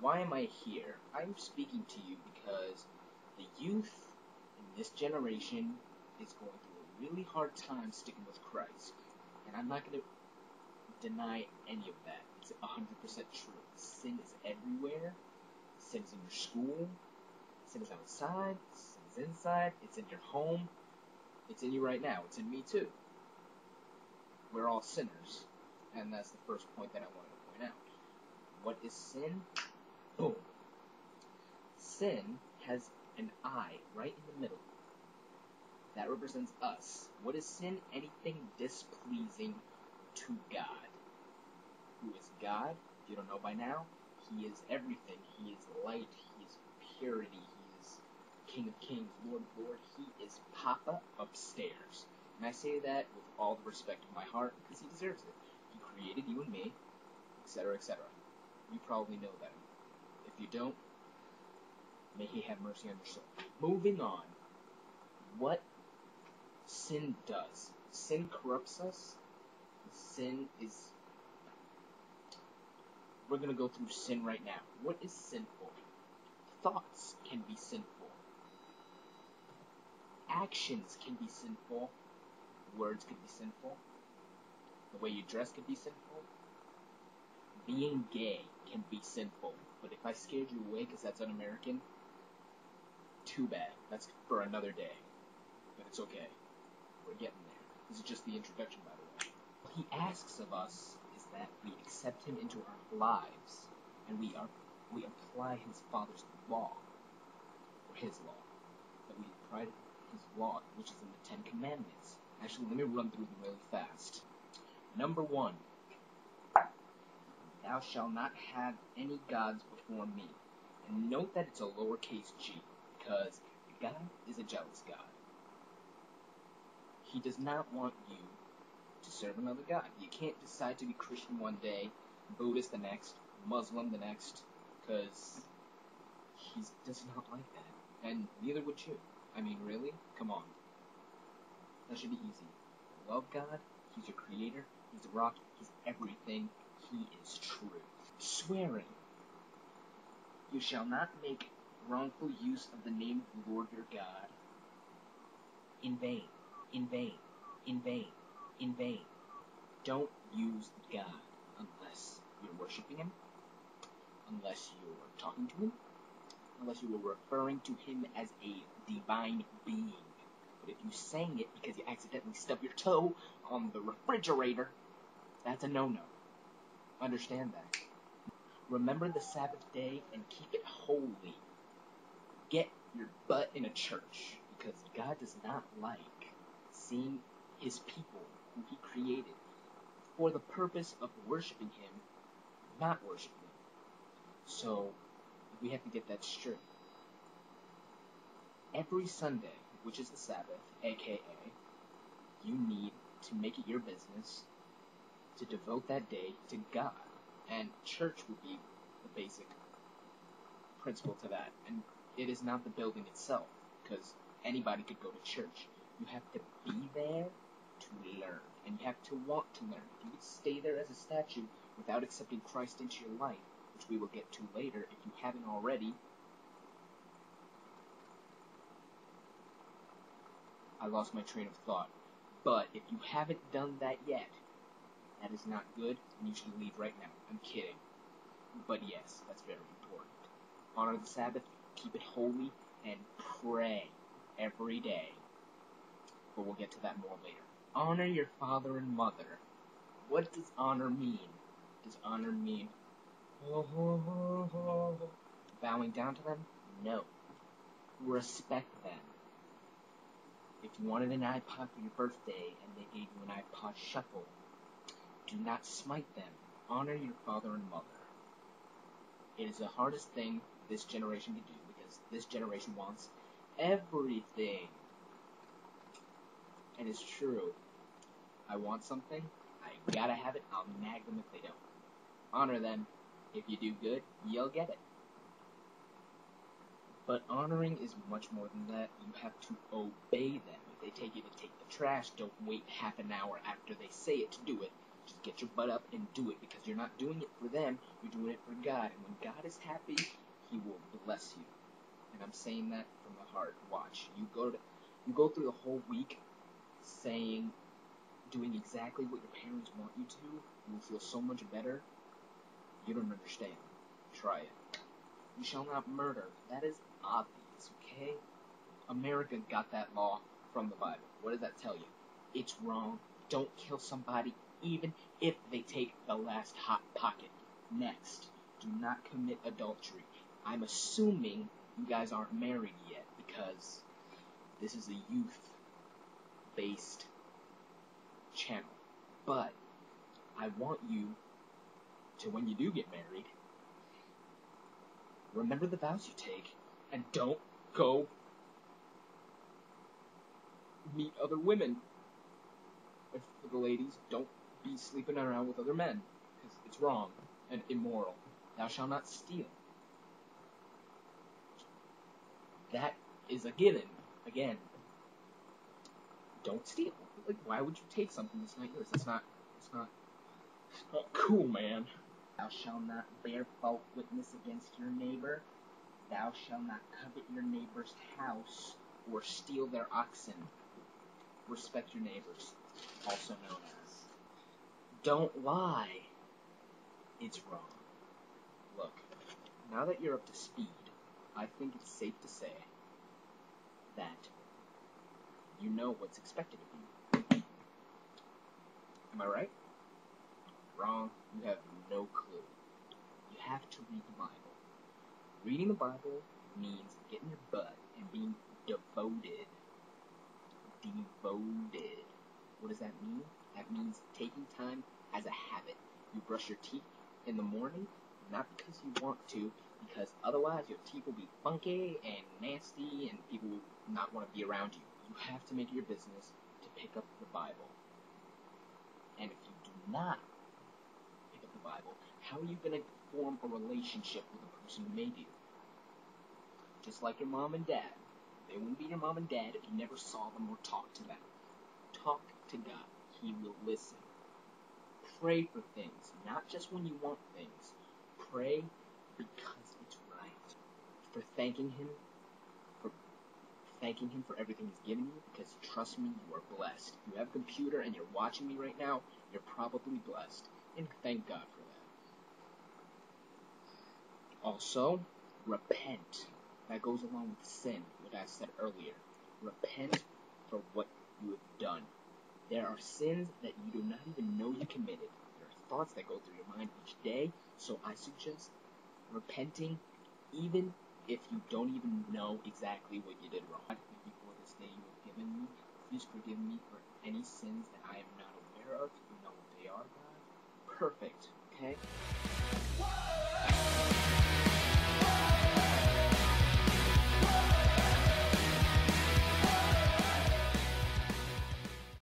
Why am I here? I'm speaking to you because the youth in this generation is going through a really hard time sticking with Christ. And I'm not going to deny any of that. It's 100% true. Sin is everywhere. Sin is in your school. Sin is outside. Sin is inside. It's in your home. It's in you right now. It's in me too. We're all sinners. And that's the first point that I wanted to point out. What is sin? Boom. Sin has an eye right in the middle. That represents us. What is sin? Anything displeasing to God. Who is God? If you don't know by now, He is everything. He is light. He is purity. He is King of Kings, Lord of Lords. He is Papa upstairs. And I say that with all the respect of my heart because He deserves it. He created you and me, etc., etc. You probably know that. If you don't, may He have mercy on your soul. Moving on. What sin does. Sin corrupts us. Sin is... We're going to go through sin right now. What is sinful? Thoughts can be sinful. Actions can be sinful. Words can be sinful. The way you dress can be sinful. Being gay can be sinful. But if I scared you away because that's un-American, too bad. That's for another day. But it's okay. We're getting there. This is just the introduction, by the way. What He asks of us is that we accept Him into our lives, and we apply His Father's law, or His law, that we apply His law, which is in the Ten Commandments. Actually, let me run through them really fast. Number 1, thou shalt not have any gods before me. And note that it's a lowercase g, because God is a jealous God. He does not want you to serve another God. You can't decide to be Christian one day, Buddhist the next, Muslim the next, because He does not like that. And neither would you. I mean, really? Come on. That should be easy. Love God. He's your creator. He's the rock. He's everything. He is truth. Swearing. You shall not make wrongful use of the name of the Lord your God in vain, in vain, in vain, in vain. Don't use God unless you're worshiping Him, unless you're talking to Him, unless you were referring to Him as a divine being. But if you sang it because you accidentally stubbed your toe on the refrigerator, that's a no-no. Understand that. Remember the Sabbath day and keep it holy. Get your butt in a church, because God does not like seeing His people, who He created, for the purpose of worshiping Him, not worshiping Him. So, we have to get that straight. Every Sunday, which is the Sabbath, aka, you need to make it your business to devote that day to God. And church would be the basic principle to that. And it is not the building itself, because anybody could go to church. You have to be there to learn, and you have to want to learn. If you could stay there as a statue without accepting Christ into your life, which we will get to later if you haven't already, I lost my train of thought. But if you haven't done that yet, that is not good, and you should leave right now. I'm kidding. But yes, that's very important. Honor the Sabbath, keep it holy, and pray every day. But we'll get to that more later. Honor your father and mother. What does honor mean? Does honor mean bowing down to them? No. Respect them. If you wanted an iPod for your birthday and they gave you an iPod Shuffle, do not smite them. Honor your father and mother. It is the hardest thing this generation can do, because this generation wants everything. And it's true. I want something, I gotta have it, I'll nag them if they don't. Honor them. If you do good, you'll get it. But honoring is much more than that. You have to obey them. If they take you to take the trash, don't wait half an hour after they say it to do it. Just get your butt up and do it, because you're not doing it for them, you're doing it for God. And when God is happy, He will bless you. And I'm saying that from the heart. Watch. You go through the whole week doing exactly what your parents want you to. You will feel so much better. You don't understand. Try it. You shall not murder. That is obvious, okay? America got that law from the Bible. What does that tell you? It's wrong. Don't kill somebody, even if they take the last hot pocket. Next, do not commit adultery. I'm assuming you guys aren't married yet, because this is a youth-based channel. But I want you to, when you do get married, remember the vows you take, and don't go meet other women. And for the ladies, don't be sleeping around with other men, because it's wrong and immoral. Thou shalt not steal. That is a given. Again, don't steal. Like, why would you take something that's not yours? It's not cool, man. Thou shalt not bear false witness against your neighbor. Thou shalt not covet your neighbor's house or steal their oxen. Respect your neighbors, also known as. Don't lie. It's wrong. Look, now that you're up to speed, I think it's safe to say that you know what's expected of you. Am I right? Wrong. You have no clue. You have to read the Bible. Reading the Bible means getting your butt and being devoted. Devoted. What does that mean? That means taking time as a habit. You brush your teeth in the morning, not because you want to, because otherwise your teeth will be funky and nasty and people will not want to be around you. You have to make it your business to pick up the Bible. And if you do not pick up the Bible, how are you going to form a relationship with the person who made you? Just like your mom and dad. They wouldn't be your mom and dad if you never saw them or talked to them. Talk to God. He will listen. Pray for things, not just when you want things. Pray because it's right. For thanking Him for everything He's given you, because trust me, you are blessed. If you have a computer and you're watching me right now, you're probably blessed. And thank God for that. Also, repent. That goes along with sin, what I said earlier. Repent for what you have done. There are sins that you do not even know you committed. There are thoughts that go through your mind each day, so I suggest repenting even if you don't even know exactly what you did wrong. Thank you for this day you have given me. Please forgive me for any sins that I am not aware of. You know what they are, God. Perfect, okay?